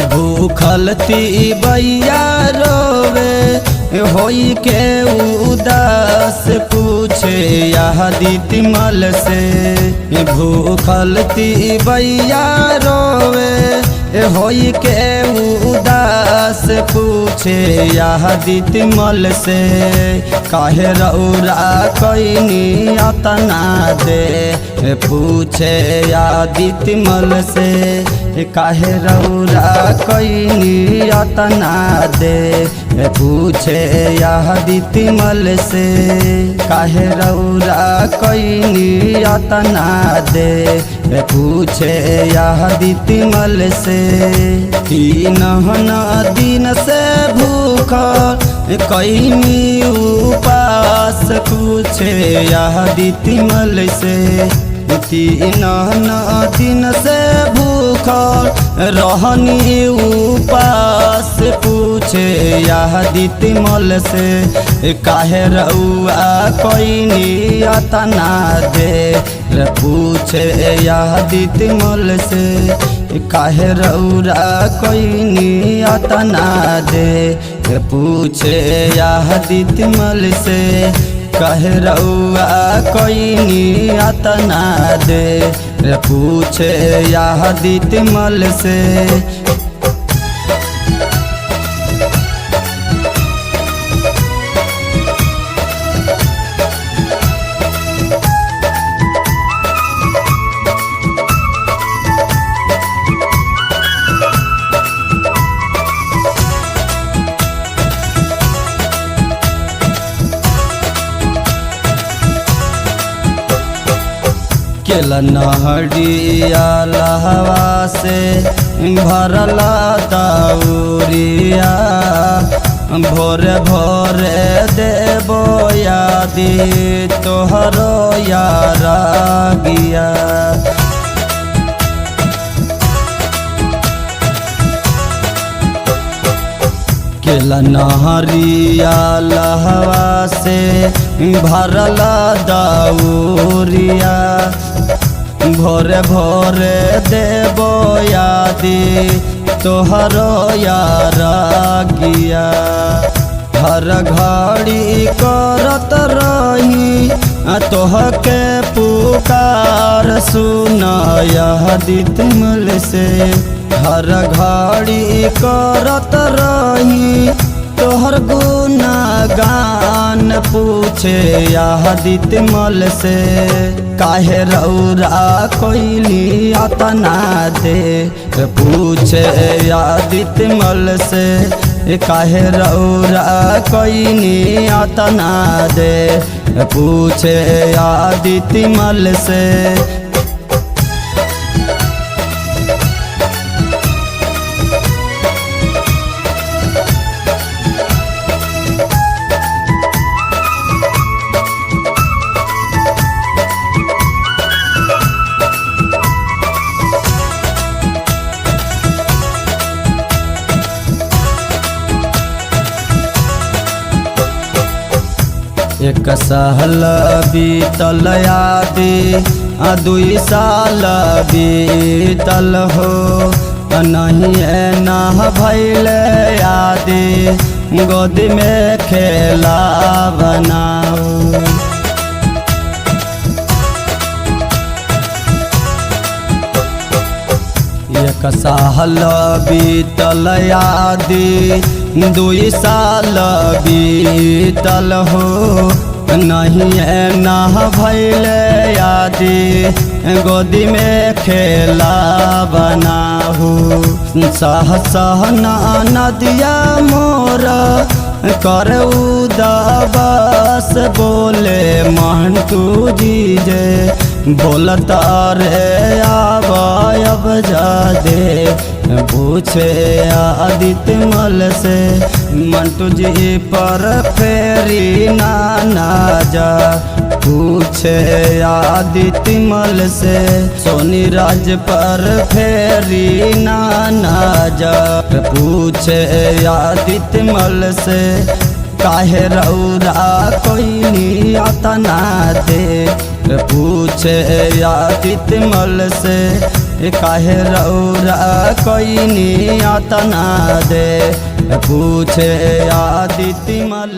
भूखल तीबैया रोवे होई के उदास पूछे आदित्य मल से। भूखल तीबैया रोवे होई के उदास पूछे आदित्य मल से। काहे रौरा कैनी अतना दे पूछे आदित्य मल से। काहे रौरा कैनी अतना दे पूछे आदित्य मल से। काहे रौरा कैनी अतना दे पूछे आदित्य मल से। तीन दिन से भूख कैनी उपास पूछे आदित्य मल से। तीन दिन से भूख रहनी उपास पूछे आदित्य मल से। काहे रउआ कैनी अतना दे पूछे आदित्य मल से। काहे रउरा कैनी अतना दे पूछे आदित्य मल से। काहे रउआ कैनी अतना दे पूछे आदित्य मल से। केला नहरिया लहवा से भरला दौरिया। भोरे भोरे देबो यादी तोहरो यारा गिया। केला नहरिया लहवा से भरला दौरिया। भोरे भोरे देबो यादी तोहरो यारा गिया। हर घड़ी करत रही तोहके पुकार सुन आदित्य मल से। हर घड़ी करत रही तोहर गुणगान पूछे आदित्य मल से। काहे रौरा कैली अतना दे पूछे आदित्य मल से। काहे रौरा कैनी अतना दे पूछे आदित्य मल से। एक साल बीतल यादी 2 साल बीतल हो। नहीं ना भैल यादी गोद में खेला बनाओ। एक साल बीतल यादी 2 साल बीतल हो। नहीं ना भैल यादी गोदी में खेला बनाहू। सह सहना नदिया मोर कर उदास बोले महंतू जी जे। बोलता रे अब जा दे पूछे आदित्य मल से। मंटू जी पर फेरी नाना जा पूछे आदित्य मल से। सोनी राज पर फेरी नाना जा पूछे आदित्य मल से। काहे रौरा कोई अतना दे पूछे आदित्य मल से। काहे रौरा कोई अतना दे पूछे आदित्य मल।